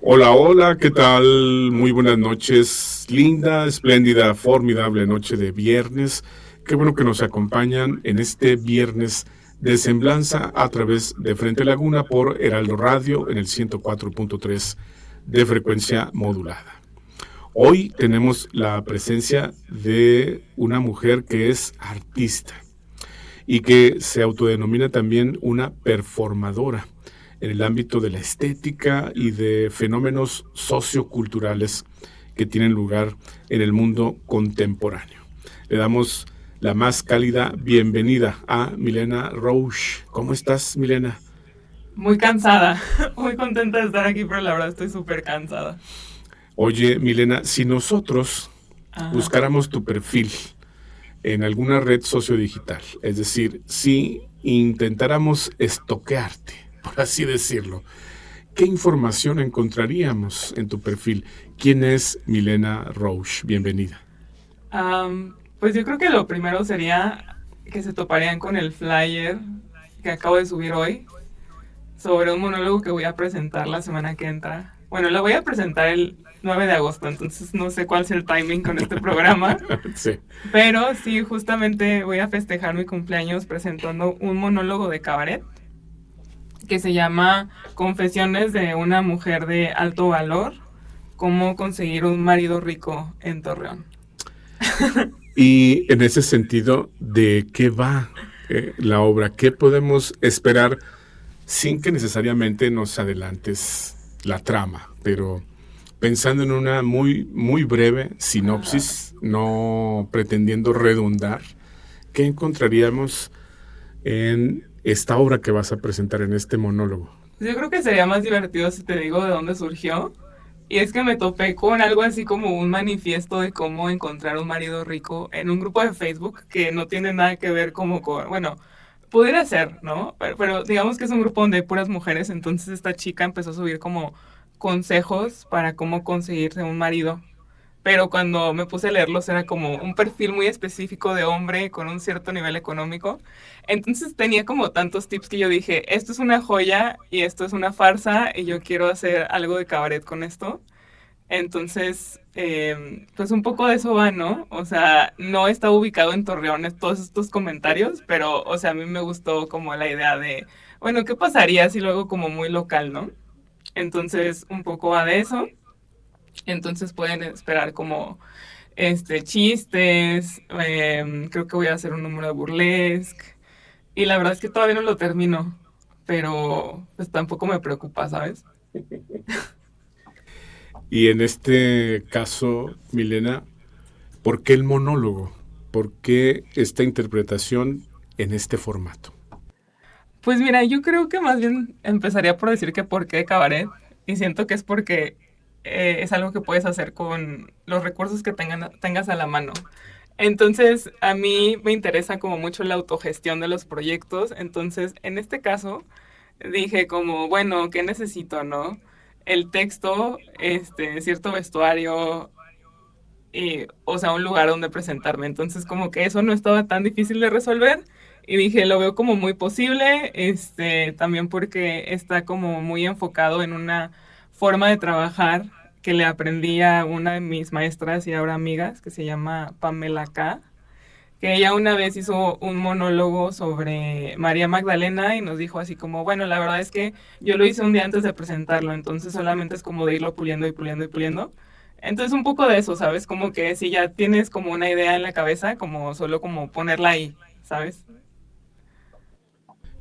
Hola, hola, ¿qué tal? Muy buenas noches, linda, espléndida, formidable noche de viernes. Qué bueno que nos acompañan en este viernes de semblanza a través de Frente Laguna por Heraldo Radio en el 104.3 de frecuencia modulada. Hoy tenemos la presencia de una mujer que es artista y que se autodenomina también una performadora en el ámbito de la estética y de fenómenos socioculturales que tienen lugar en el mundo contemporáneo. Le damos la más cálida bienvenida a Milena Roche. ¿Cómo estás, Milena? Muy cansada, muy contenta de estar aquí, pero la verdad estoy súper cansada. Oye, Milena, si nosotros Ajá. buscáramos tu perfil en alguna red sociodigital, es decir, si intentáramos estoquearte, por así decirlo, ¿qué información encontraríamos en tu perfil? ¿Quién es Milena Roche? Bienvenida. Pues yo creo que lo primero sería que se toparían con el flyer que acabo de subir hoy sobre un monólogo que voy a presentar la semana que entra. Bueno, lo voy a presentar el 9 de agosto, entonces no sé cuál es el timing con este programa, Sí. pero sí, justamente voy a festejar mi cumpleaños presentando un monólogo de cabaret que se llama Confesiones de una mujer de alto valor, cómo conseguir un marido rico en Torreón. Y en ese sentido, ¿de qué va la obra? ¿Qué podemos esperar sin que necesariamente nos adelantes la trama? Pero pensando en una muy, muy breve sinopsis, no pretendiendo redundar, ¿qué encontraríamos en esta obra que vas a presentar en este monólogo? Yo creo que sería más divertido si te digo de dónde surgió. Y es que me topé con algo así como un manifiesto de cómo encontrar un marido rico en un grupo de Facebook que no tiene nada que ver como con, bueno, pudiera ser, ¿no? Pero digamos que es un grupo donde hay puras mujeres, entonces esta chica empezó a subir como consejos para cómo conseguirse un marido, pero cuando me puse a leerlos era como un perfil muy específico de hombre con un cierto nivel económico. Entonces tenía como tantos tips que yo dije, esto es una joya y esto es una farsa y yo quiero hacer algo de cabaret con esto. Entonces, pues un poco de eso va, ¿no? O sea, no está ubicado en Torreón todos estos comentarios, pero, o sea, a mí me gustó como la idea de, bueno, ¿qué pasaría si luego como muy local, ¿no? Entonces, un poco va de eso. Entonces pueden esperar como chistes, creo que voy a hacer un número de burlesque. Y la verdad es que todavía no lo termino, pero pues tampoco me preocupa, ¿sabes? Y en este caso, Milena, ¿por qué el monólogo? ¿Por qué esta interpretación en este formato? Pues mira, yo creo que más bien empezaría por decir que por qué cabaret. Y siento que es porque es algo que puedes hacer con los recursos que tengas a la mano. Entonces, a mí me interesa como mucho la autogestión de los proyectos. Entonces, en este caso, dije como, bueno, ¿qué necesito, no? El texto, cierto vestuario, o sea, un lugar donde presentarme. Entonces, como que eso no estaba tan difícil de resolver. Y dije, lo veo como muy posible, también porque está como muy enfocado en una forma de trabajar que le aprendí a una de mis maestras y ahora amigas, que se llama Pamela K., que ella una vez hizo un monólogo sobre María Magdalena y nos dijo así como, bueno, la verdad es que yo lo hice un día antes de presentarlo, entonces solamente es como de irlo puliendo y puliendo y puliendo. Entonces un poco de eso, ¿sabes? Como que si ya tienes como una idea en la cabeza, como solo como ponerla ahí, ¿sabes?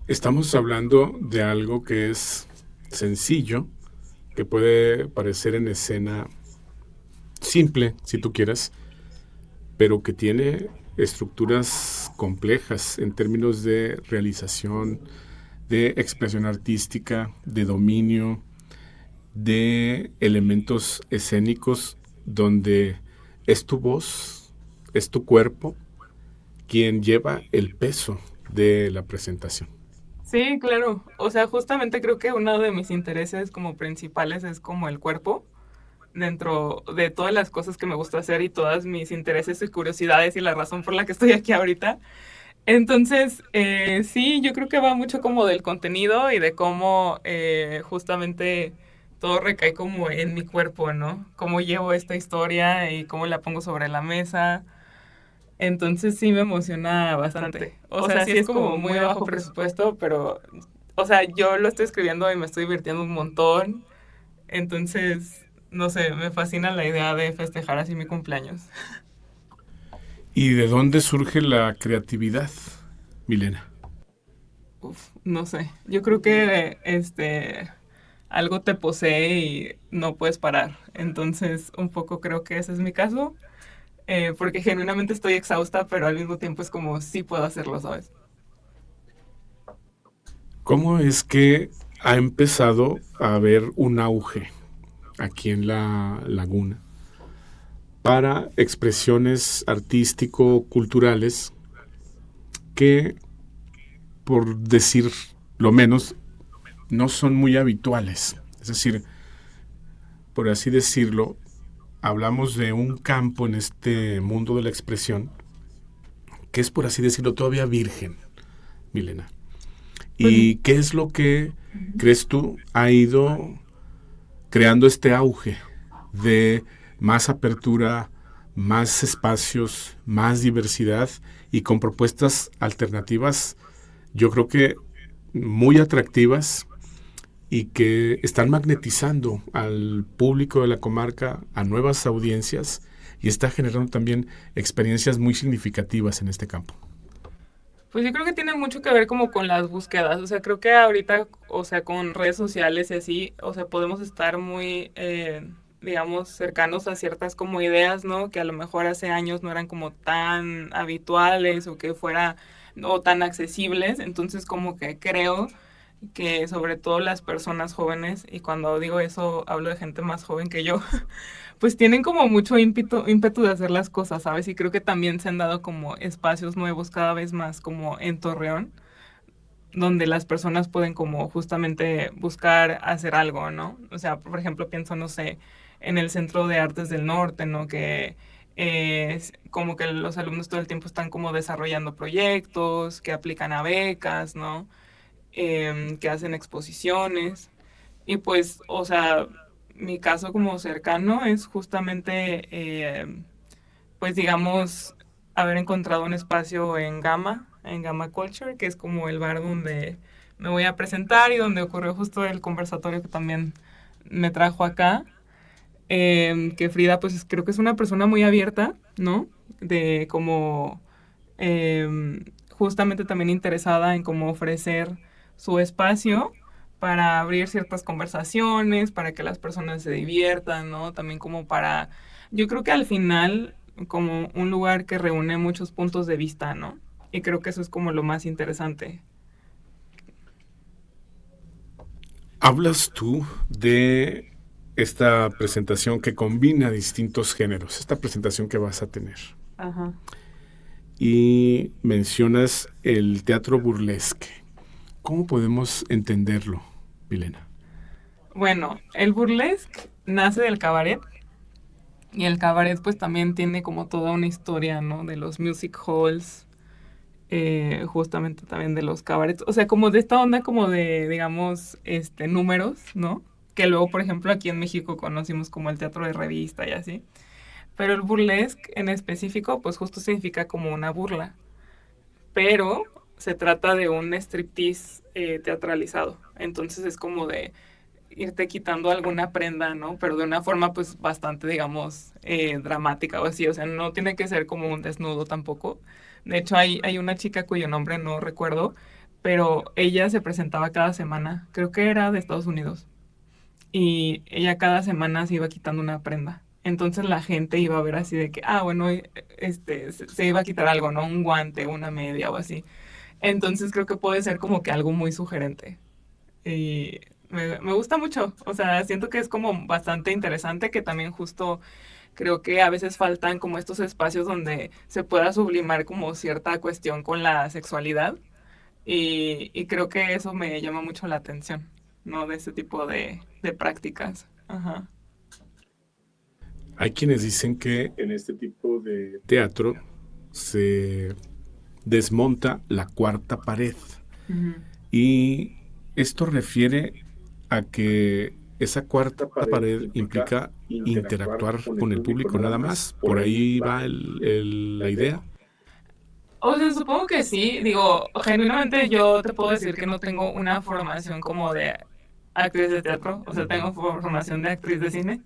Estamos hablando de algo que es sencillo, que puede parecer en escena simple, si tú quieres, pero que tiene estructuras complejas en términos de realización, de expresión artística, de dominio, de elementos escénicos donde es tu voz, es tu cuerpo quien lleva el peso de la presentación. Sí, claro. O sea, justamente creo que uno de mis intereses como principales es como el cuerpo, dentro de todas las cosas que me gusta hacer y todas mis intereses y curiosidades y la razón por la que estoy aquí ahorita. Entonces, sí, yo creo que va mucho como del contenido y de cómo justamente todo recae como en mi cuerpo, ¿no? Cómo llevo esta historia y cómo la pongo sobre la mesa. Entonces sí me emociona bastante. O sea, sí es como muy bajo presupuesto, pero, o sea, yo lo estoy escribiendo y me estoy divirtiendo un montón. Entonces, no sé, me fascina la idea de festejar así mi cumpleaños. ¿Y de dónde surge la creatividad, Milena? Uf, no sé. Yo creo que algo te posee y no puedes parar. Entonces, un poco creo que ese es mi caso. Porque genuinamente estoy exhausta, pero al mismo tiempo es como sí puedo hacerlo, ¿sabes? ¿Cómo es que ha empezado a haber un auge aquí en la laguna para expresiones artístico-culturales que, por decir lo menos, no son muy habituales? Es decir, por así decirlo, hablamos de un campo en este mundo de la expresión que es, por así decirlo, todavía virgen, Milena. Pues, ¿Y qué es lo que crees tú ha ido creando este auge de más apertura, más espacios, más diversidad y con propuestas alternativas, yo creo que muy atractivas y que están magnetizando al público de la comarca, a nuevas audiencias y está generando también experiencias muy significativas en este campo? pues yo creo que tiene mucho que ver como con las búsquedas. O sea, creo que ahorita, o sea, con redes sociales y así, o sea, podemos estar muy, digamos, cercanos a ciertas como ideas, ¿no? Que a lo mejor hace años no eran como tan habituales o que fuera no tan accesibles. Entonces, como que creo que sobre todo las personas jóvenes, y cuando digo eso hablo de gente más joven que yo, pues tienen como mucho ímpetu de hacer las cosas, ¿sabes? Y creo que también se han dado como espacios nuevos cada vez más como en Torreón, donde las personas pueden como justamente buscar hacer algo, ¿no? O sea, por ejemplo, pienso, no sé, en el Centro de Artes del Norte, ¿no? Que es como que los alumnos todo el tiempo están como desarrollando proyectos, que aplican a becas, ¿no? Que hacen exposiciones. Y pues, o sea, mi caso como cercano es justamente, pues digamos, haber encontrado un espacio en Gamma Culture, que es como el bar donde me voy a presentar y donde ocurrió justo el conversatorio que también me trajo acá. Que Frida, pues creo que es una persona muy abierta, ¿no? De como justamente también interesada en cómo ofrecer su espacio para abrir ciertas conversaciones, para que las personas se diviertan, ¿no? También como para, yo creo que al final, como un lugar que reúne muchos puntos de vista, ¿no? Y creo que eso es como lo más interesante. Hablas tú de esta presentación que combina distintos géneros, esta presentación que vas a tener. Ajá. Y mencionas el teatro burlesque. ¿Cómo podemos entenderlo, Milena? Bueno, el burlesque nace del cabaret y el cabaret pues también tiene como toda una historia, ¿no? De los music halls, justamente también de los cabarets, o sea, como de esta onda como de, digamos, números, ¿no? Que luego, por ejemplo, aquí en México conocimos como el teatro de revista y así. Pero el burlesque en específico, pues justo significa como una burla. Pero se trata de un striptease teatralizado. Entonces es como de irte quitando alguna prenda, ¿no? Pero de una forma pues bastante, digamos, dramática o así. O sea, no tiene que ser como un desnudo tampoco. De hecho, hay una chica cuyo nombre no recuerdo, pero ella se presentaba cada semana. Creo que era de Estados Unidos. Y ella cada semana se iba quitando una prenda. Entonces la gente iba a ver así de que, ah, bueno, se iba a quitar algo, ¿no? Un guante, una media o así. Entonces creo que puede ser como que algo muy sugerente. Y me gusta mucho. O sea, siento que es como bastante interesante, que también justo creo que a veces faltan como estos espacios donde se pueda sublimar como cierta cuestión con la sexualidad. Y creo que eso me llama mucho la atención, ¿no? De ese tipo de prácticas. Ajá. Hay quienes dicen que en este tipo de teatro se desmonta la cuarta pared. Ujú. Y esto refiere a que esa cuarta pared implica interactuar con el público nada más. Por ahí va la idea. O sea, supongo que sí. Digo, genuinamente yo te puedo decir que no tengo una formación como de actriz de teatro. O sea, tengo formación de actriz de cine.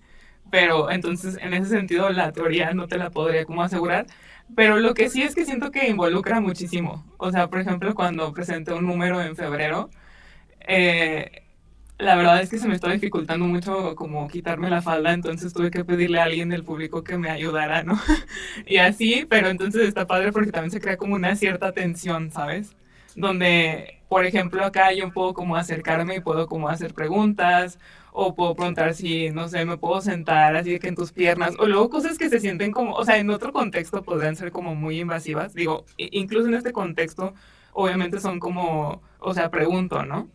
Pero entonces, en ese sentido, la teoría no te la podría como asegurar. Pero lo que sí es que siento que involucra muchísimo. O sea, por ejemplo, cuando presenté un número en febrero, eh, la verdad es que se me está dificultando mucho como quitarme la falda, entonces tuve que pedirle a alguien del público que me ayudara, ¿no? Y así, pero entonces está padre porque también se crea como una cierta tensión, ¿sabes? Donde, por ejemplo, acá yo puedo como acercarme y puedo como hacer preguntas, o puedo preguntar si, no sé, me puedo sentar así de que en tus piernas, o luego cosas que se sienten como, o sea, en otro contexto podrían ser como muy invasivas, digo, incluso en este contexto, obviamente son como, o sea, pregunto, ¿no?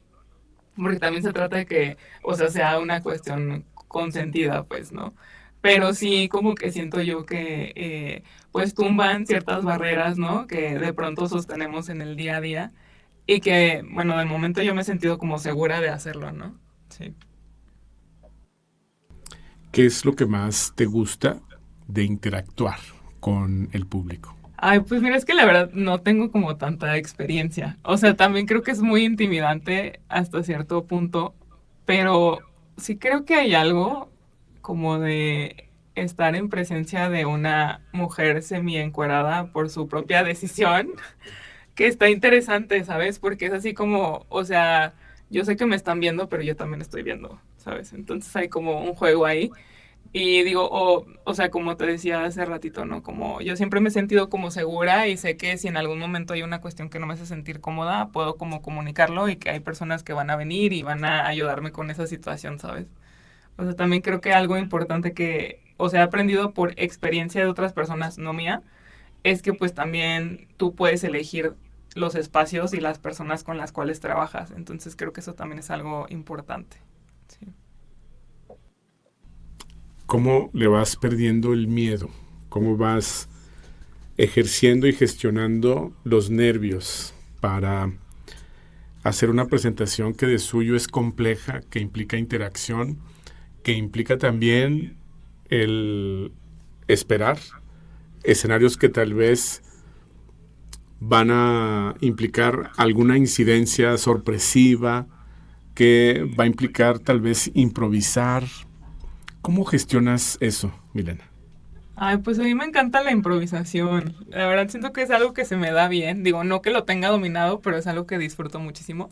Porque también se trata de que, o sea una cuestión consentida, pues, ¿no? Pero sí, como que siento yo que, pues, tumban ciertas barreras, ¿no? Que de pronto sostenemos en el día a día y que, bueno, de momento yo me he sentido como segura de hacerlo, ¿no? Sí. ¿Qué es lo que más te gusta de interactuar con el público? Ay, pues mira, es que la verdad no tengo como tanta experiencia. O sea, también creo que es muy intimidante hasta cierto punto, pero sí creo que hay algo como de estar en presencia de una mujer semi-encuerada por su propia decisión, que está interesante, ¿sabes? Porque es así como, o sea, yo sé que me están viendo, pero yo también estoy viendo, ¿sabes? Entonces hay como un juego ahí. Y digo, o sea, como te decía hace ratito, ¿no? Como yo siempre me he sentido como segura y sé que si en algún momento hay una cuestión que no me hace sentir cómoda, puedo como comunicarlo y que hay personas que van a venir y van a ayudarme con esa situación, ¿sabes? O sea, también creo que algo importante que, o sea, he aprendido por experiencia de otras personas, no mía, es que pues también tú puedes elegir los espacios y las personas con las cuales trabajas. Entonces creo que eso también es algo importante. Sí. ¿Cómo le vas perdiendo el miedo? ¿Cómo vas ejerciendo y gestionando los nervios para hacer una presentación que de suyo es compleja, que implica interacción, que implica también el esperar escenarios que tal vez van a implicar alguna incidencia sorpresiva, que va a implicar tal vez improvisar? ¿Cómo gestionas eso, Milena? Ay, pues a mí me encanta la improvisación. La verdad siento que es algo que se me da bien. Digo, no que lo tenga dominado, pero es algo que disfruto muchísimo.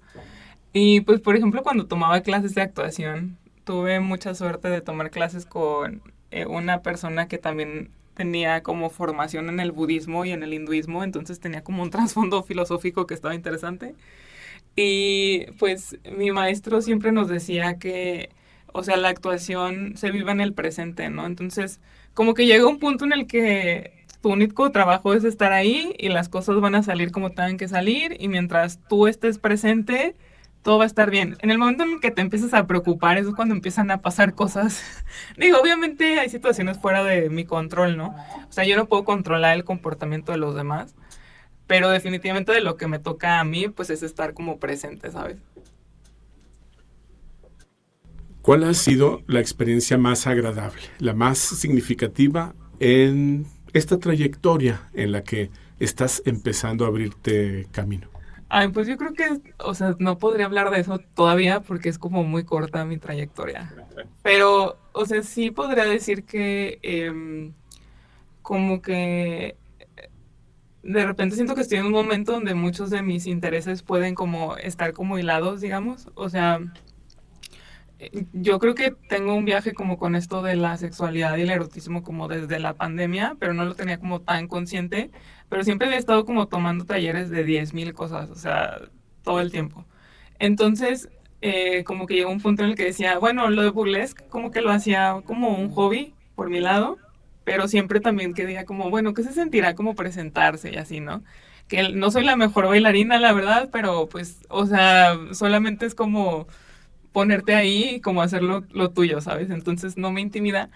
Y pues, por ejemplo, cuando tomaba clases de actuación, tuve mucha suerte de tomar clases con una persona que también tenía como formación en el budismo y en el hinduismo, entonces tenía como un trasfondo filosófico que estaba interesante. Y pues mi maestro siempre nos decía que, o sea, la actuación se vive en el presente, ¿no? Entonces, como que llega un punto en el que tu único trabajo es estar ahí y las cosas van a salir como tengan que salir y mientras tú estés presente, todo va a estar bien. En el momento en el que te empiezas a preocupar, eso es cuando empiezan a pasar cosas. Digo, obviamente hay situaciones fuera de mi control, ¿no? O sea, yo no puedo controlar el comportamiento de los demás, pero definitivamente de lo que me toca a mí, pues es estar como presente, ¿sabes? ¿Cuál ha sido la experiencia más agradable, la más significativa en esta trayectoria en la que estás empezando a abrirte camino? Ay, pues yo creo que, o sea, no podría hablar de eso todavía porque es como muy corta mi trayectoria. Pero, o sea, sí podría decir que como que de repente siento que estoy en un momento donde muchos de mis intereses pueden como estar como hilados, digamos. O sea, yo creo que tengo un viaje como con esto de la sexualidad y el erotismo como desde la pandemia, pero no lo tenía como tan consciente, pero siempre había estado como tomando talleres de 10,000 cosas, o sea, todo el tiempo. Entonces, como que llegó un punto en el que decía, bueno, lo de burlesque como que lo hacía como un hobby por mi lado, pero siempre también quería como, bueno, ¿qué se sentirá como presentarse y así, ¿no? Que no soy la mejor bailarina, la verdad, pero pues, o sea, solamente es como ponerte ahí y como hacer lo tuyo, ¿sabes? Entonces no me intimida,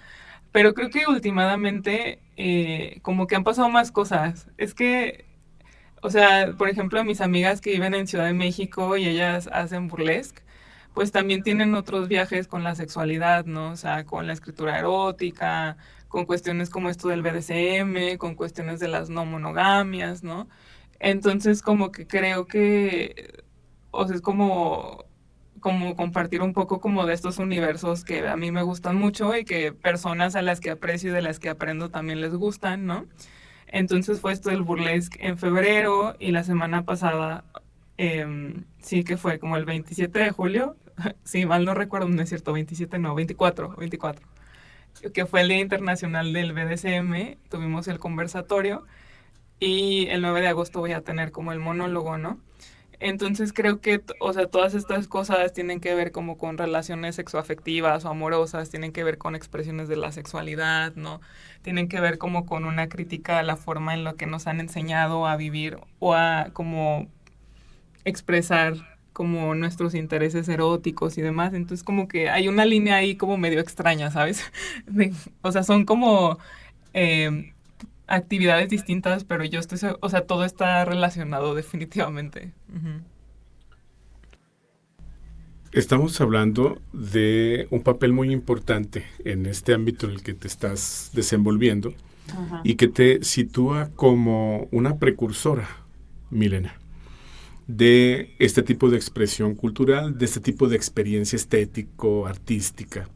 pero creo que últimamente como que han pasado más cosas. Es que, o sea, por ejemplo, mis amigas que viven en Ciudad de México y ellas hacen burlesque, pues también tienen otros viajes con la sexualidad, ¿no? O sea, con la escritura erótica, con cuestiones como esto del BDSM, con cuestiones de las no monogamias, ¿no? Entonces, como que creo que, o sea, es como compartir un poco como de estos universos que a mí me gustan mucho y que personas a las que aprecio y de las que aprendo también les gustan, ¿no? Entonces fue esto del burlesque en febrero y la semana pasada, sí que fue como el 27 de julio, si mal no recuerdo, no es cierto, 27 no, 24, que fue el Día Internacional del BDSM, tuvimos el conversatorio y el 9 de agosto voy a tener como el monólogo, ¿no? Entonces creo que, o sea, todas estas cosas tienen que ver como con relaciones sexoafectivas o amorosas, tienen que ver con expresiones de la sexualidad, ¿no? Tienen que ver como con una crítica a la forma en la que nos han enseñado a vivir o a como expresar como nuestros intereses eróticos y demás. Entonces como que hay una línea ahí como medio extraña, ¿sabes? O sea, son como eh, actividades distintas, pero yo estoy, o sea, todo está relacionado definitivamente. Ujú. Estamos hablando de un papel muy importante en este ámbito en el que te estás desenvolviendo Ajá. y que te sitúa como una precursora, Milena, de este tipo de expresión cultural, de este tipo de experiencia estético, artística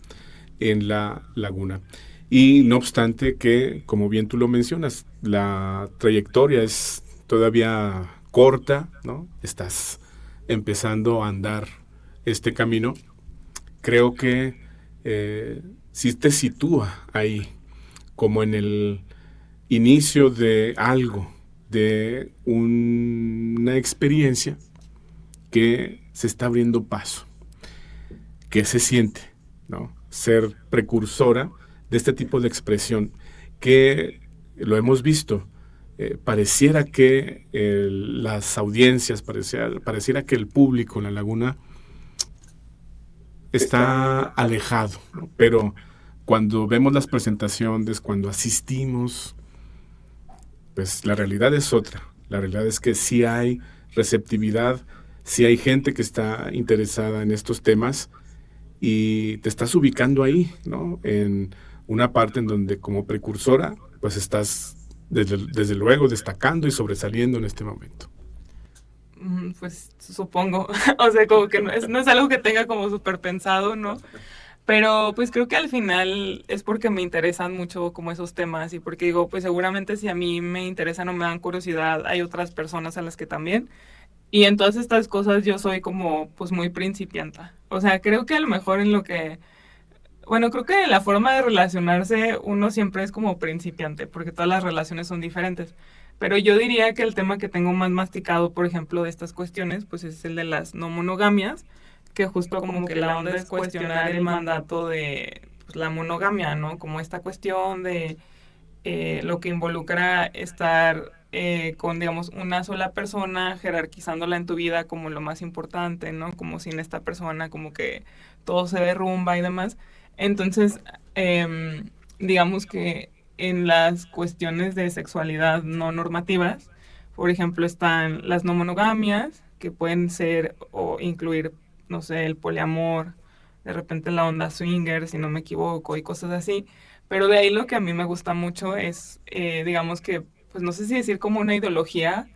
en la laguna. Y no obstante que, como bien tú lo mencionas, la trayectoria es todavía corta, ¿no? Estás empezando a andar este camino. Creo que sí te sitúa ahí, como en el inicio de algo, de una experiencia que se está abriendo paso. ¿Qué se siente, ¿no? Ser precursora de este tipo de expresión que lo hemos visto. Pareciera que las audiencias, pareciera que el público en la laguna está alejado, ¿no? Pero cuando vemos las presentaciones, cuando asistimos, pues la realidad es otra. La realidad es que sí hay receptividad, sí hay gente que está interesada en estos temas y te estás ubicando ahí, ¿no? En una parte en donde como precursora, pues estás desde luego destacando y sobresaliendo en este momento. Pues supongo, o sea, como que no es algo que tenga como súper pensado, ¿no? Pero pues creo que al final es porque me interesan mucho como esos temas y porque digo, pues seguramente si a mí me interesan o me dan curiosidad, hay otras personas a las que también. Y en todas estas cosas yo soy como pues muy principianta. O sea, creo que a lo mejor en lo que, bueno, creo que en la forma de relacionarse uno siempre es como principiante, porque todas las relaciones son diferentes. Pero yo diría que el tema que tengo más masticado, por ejemplo, de estas cuestiones, pues es el de las no monogamias, que justo como que la onda es cuestionar el mandato de pues, la monogamia, ¿no? Como esta cuestión de lo que involucra estar con, digamos, una sola persona, jerarquizándola en tu vida como lo más importante, ¿no? Como sin esta persona, como que todo se derrumba y demás. Entonces, digamos que en las cuestiones de sexualidad no normativas, por ejemplo, están las no monogamias, que pueden ser o incluir, no sé, el poliamor, de repente la onda swinger, si no me equivoco, y cosas así. Pero de ahí lo que a mí me gusta mucho es, digamos que, pues no sé si decir como una ideología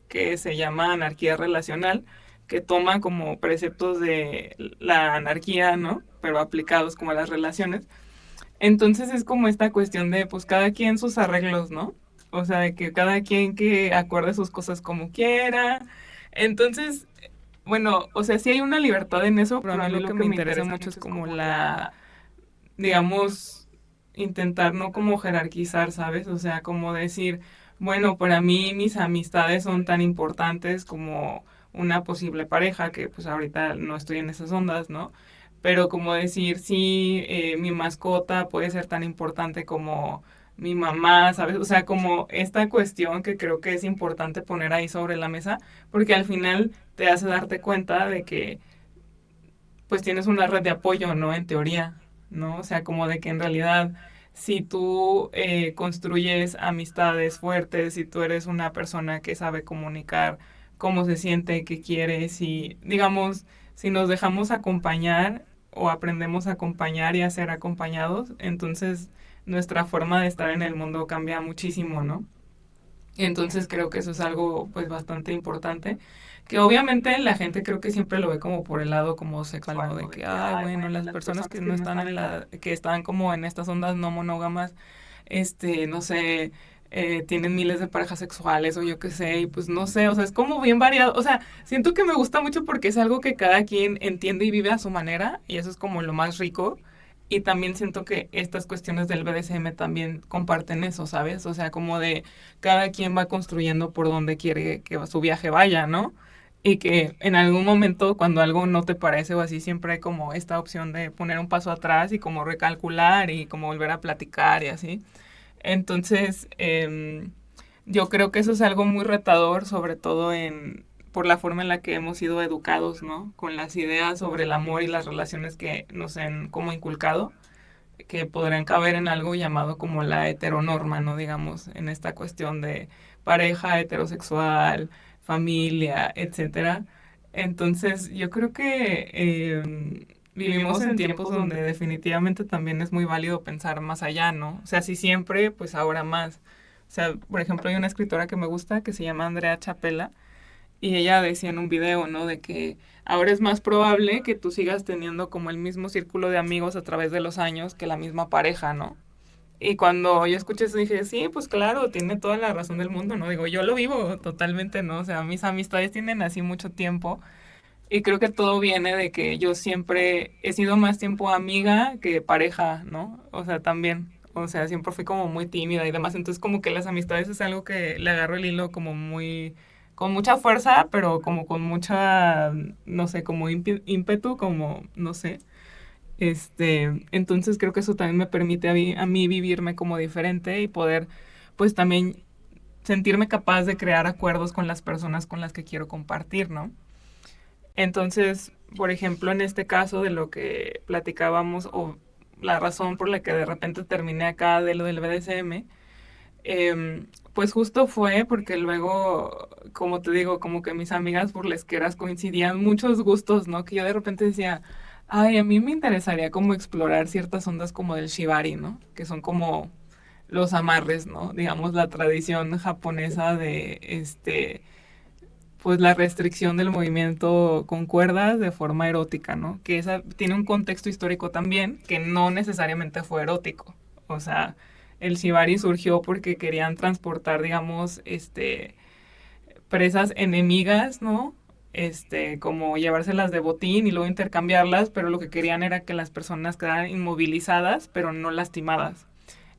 que se llama anarquía relacional, que toma como preceptos de la anarquía, ¿no? Pero aplicados como a las relaciones. Entonces es como esta cuestión de, pues cada quien sus arreglos, ¿no? O sea, de que cada quien que acuerde sus cosas como quiera. Entonces, bueno, o sea, sí hay una libertad en eso, pero a mí lo que me interesa mucho es como la, digamos, intentar no como jerarquizar, ¿sabes? O sea, como decir, bueno, para mí mis amistades son tan importantes como una posible pareja, que pues ahorita no estoy en esas ondas, ¿no? Pero como decir, sí, mi mascota puede ser tan importante como mi mamá, ¿sabes? O sea, como esta cuestión que creo que es importante poner ahí sobre la mesa, porque al final te hace darte cuenta de que pues tienes una red de apoyo, ¿no? En teoría, ¿no? O sea, como de que en realidad si tú construyes amistades fuertes, si tú eres una persona que sabe comunicar cómo se siente, qué quiere, si, digamos, si nos dejamos acompañar o aprendemos a acompañar y a ser acompañados, entonces nuestra forma de estar en el mundo cambia muchísimo, ¿no? Entonces creo que eso es algo pues bastante importante, que obviamente la gente creo que siempre lo ve como por el lado como sexual, ¿no? De que, ay, bueno, las personas que no están en que están como en estas ondas no monógamas, no sé, tienen miles de parejas sexuales o yo qué sé, y pues no sé, o sea, es como bien variado, o sea, siento que me gusta mucho porque es algo que cada quien entiende y vive a su manera, y eso es como lo más rico. Y también siento que estas cuestiones del BDSM también comparten eso, ¿sabes? O sea, como de cada quien va construyendo por donde quiere que su viaje vaya, ¿no? Y que en algún momento cuando algo no te parece o así, siempre hay como esta opción de poner un paso atrás y como recalcular y como volver a platicar y así. Entonces, yo creo que eso es algo muy retador, sobre todo por la forma en la que hemos sido educados, ¿no? Con las ideas sobre el amor y las relaciones que nos han como inculcado, que podrían caber en algo llamado como la heteronorma, ¿no? Digamos, en esta cuestión de pareja heterosexual, familia, etcétera. Entonces, yo creo que vivimos en tiempos donde definitivamente también es muy válido pensar más allá, ¿no? O sea, si siempre, pues ahora más. O sea, por ejemplo, hay una escritora que me gusta que se llama Andrea Chapela y ella decía en un video, ¿no? De que ahora es más probable que tú sigas teniendo como el mismo círculo de amigos a través de los años que la misma pareja, ¿no? Y cuando yo escuché eso dije, sí, pues claro, tiene toda la razón del mundo, ¿no? Digo, yo lo vivo totalmente, ¿no? O sea, mis amistades tienen así mucho tiempo y creo que todo viene de que yo siempre he sido más tiempo amiga que pareja, ¿no? O sea, también. O sea, siempre fui como muy tímida y demás. Entonces, como que las amistades es algo que le agarro el hilo como muy, con mucha fuerza, pero como con mucha, no sé, como ímpetu, como, no sé. Entonces creo que eso también me permite a mí vivirme como diferente y poder, pues también sentirme capaz de crear acuerdos con las personas con las que quiero compartir, ¿no? Entonces, por ejemplo, en este caso de lo que platicábamos o la razón por la que de repente terminé acá de lo del BDSM, pues justo fue porque luego, como te digo, como que mis amigas burlesqueras coincidían muchos gustos, ¿no? Que yo de repente decía, ay, a mí me interesaría como explorar ciertas ondas como del shibari, ¿no? Que son como los amarres, ¿no? Digamos, la tradición japonesa de, pues la restricción del movimiento con cuerdas de forma erótica, ¿no? Que esa tiene un contexto histórico también que no necesariamente fue erótico. O sea, el shibari surgió porque querían transportar, digamos, presas enemigas, ¿no? Como llevárselas de botín y luego intercambiarlas, pero lo que querían era que las personas quedaran inmovilizadas, pero no lastimadas.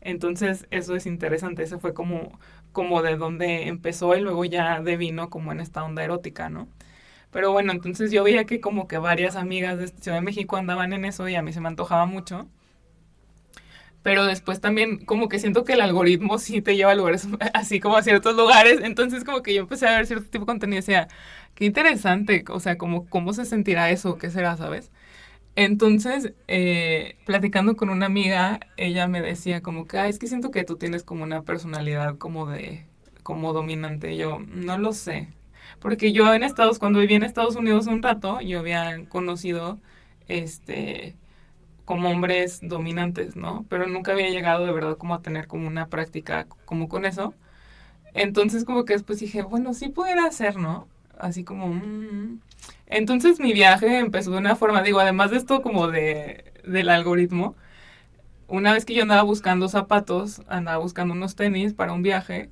Entonces, eso es interesante, eso fue como de donde empezó y luego ya devino como en esta onda erótica, ¿no? Pero bueno, entonces yo veía que como que varias amigas de Ciudad de México andaban en eso y a mí se me antojaba mucho. Pero después también como que siento que el algoritmo sí te lleva a lugares así como a ciertos lugares. Entonces como que yo empecé a ver cierto tipo de contenido y decía, qué interesante, o sea, como cómo se sentirá eso, qué será, ¿sabes? Entonces, platicando con una amiga, ella me decía como que, "Ay, es que siento que tú tienes como una personalidad como dominante. Y yo, no lo sé. Porque yo cuando viví en Estados Unidos un rato, yo había conocido, este, como hombres dominantes, ¿no? Pero nunca había llegado de verdad como a tener como una práctica como con eso. Entonces como que después dije, bueno, sí pudiera ser, ¿no? Así como... Entonces mi viaje empezó de una forma, digo, además de esto como del algoritmo, una vez que yo andaba buscando zapatos, andaba buscando unos tenis para un viaje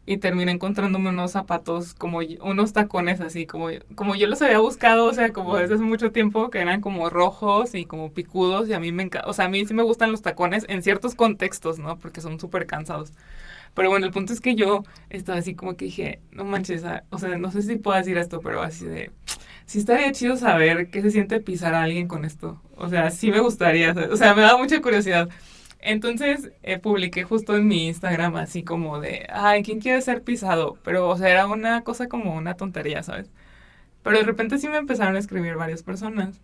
y terminé encontrándome unos zapatos como unos tacones así, como yo los había buscado, o sea, como desde hace mucho tiempo, que eran como rojos y como picudos y a mí me encanta, o sea, a mí sí me gustan los tacones en ciertos contextos, ¿no? Porque son súper cansados. Pero bueno, el punto es que yo estaba así como que dije, no manches, o sea, no sé si puedo decir esto, pero así de, sí estaría chido saber qué se siente pisar a alguien con esto. O sea, sí me gustaría, o sea, me da mucha curiosidad. Entonces publiqué justo en mi Instagram así como de, ay, ¿quién quiere ser pisado? Pero, o sea, era una cosa como una tontería, ¿sabes? Pero de repente sí me empezaron a escribir varias personas.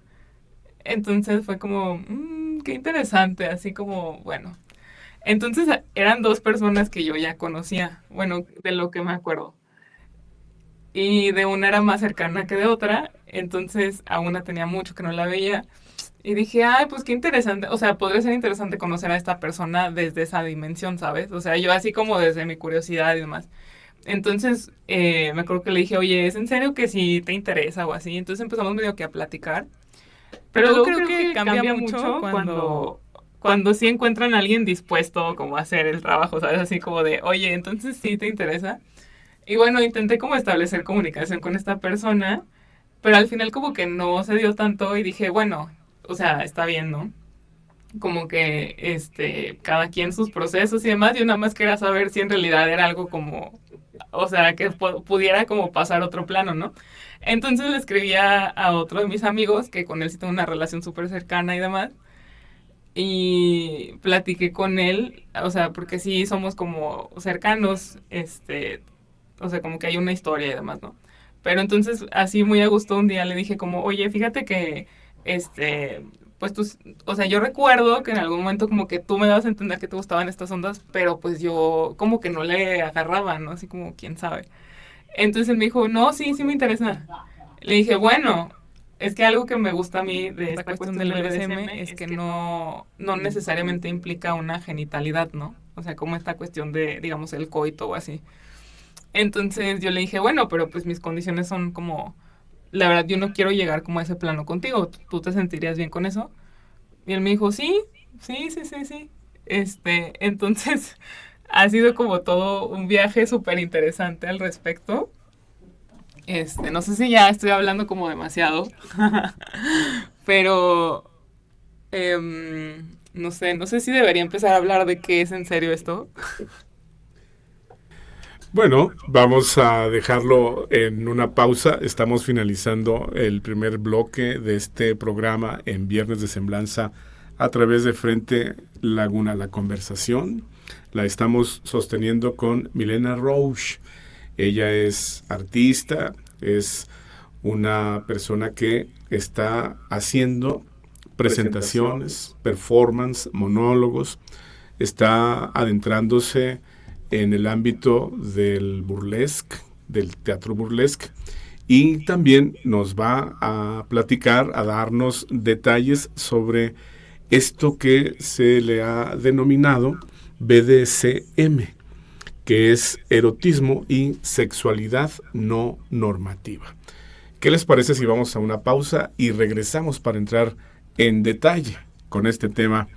Entonces fue como, qué interesante, así como, bueno, entonces eran dos personas que yo ya conocía, bueno, de lo que me acuerdo. Y de una era más cercana que de otra. Entonces, a una tenía mucho que no la veía. Y dije, ay, pues qué interesante. O sea, podría ser interesante conocer a esta persona desde esa dimensión, ¿sabes? O sea, yo así como desde mi curiosidad y demás. Entonces, me acuerdo que le dije, oye, ¿es en serio que si te interesa o así? Entonces empezamos medio que a platicar. Pero luego creo que cambia mucho cuando sí encuentran a alguien dispuesto como a hacer el trabajo, ¿sabes? Así como de, oye, entonces sí te interesa. Y bueno, intenté como establecer comunicación con esta persona, pero al final como que no se dio tanto y dije, bueno, o sea, está bien, ¿no? Como que cada quien sus procesos y demás, yo nada más quería saber si en realidad era algo como, o sea, que pudiera como pasar a otro plano, ¿no? Entonces le escribí a otro de mis amigos, que con él sí tengo una relación súper cercana y demás, y platiqué con él, o sea, porque sí somos como cercanos, o sea, como que hay una historia y demás, ¿no? Pero entonces, así muy a gusto un día le dije como, oye, fíjate que, pues tú, o sea, yo recuerdo que en algún momento como que tú me dabas a entender que te gustaban estas ondas, pero pues yo como que no le agarraba, ¿no? Así como, quién sabe. Entonces él me dijo, no, sí, sí me interesa. Le dije, bueno, es que algo que me gusta a mí de esta cuestión del BDSM es que no necesariamente implica una genitalidad, ¿no? O sea, como esta cuestión de, digamos, el coito o así. Entonces yo le dije, bueno, pero pues mis condiciones son como, la verdad, yo no quiero llegar como a ese plano contigo. ¿Tú te sentirías bien con eso? Y él me dijo, sí, sí, sí, sí, sí. Entonces ha sido como todo un viaje súper interesante al respecto. No sé si ya estoy hablando como demasiado, pero no sé si debería empezar a hablar de qué es en serio esto. Bueno, vamos a dejarlo en una pausa. Estamos finalizando el primer bloque de este programa en Viernes de Semblanza a través de Frente Laguna. La conversación la estamos sosteniendo con Milena Roche. Ella es artista, es una persona que está haciendo presentaciones, performance, monólogos, está adentrándose en el ámbito del burlesque, del teatro burlesque, y también nos va a platicar, a darnos detalles sobre esto que se le ha denominado BDSM, que es erotismo y sexualidad no normativa. ¿Qué les parece si vamos a una pausa y regresamos para entrar en detalle con este tema?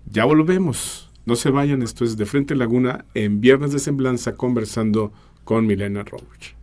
Ya volvemos. No se vayan, esto es de Frente Laguna en Viernes de Semblanza conversando con Milena Roach.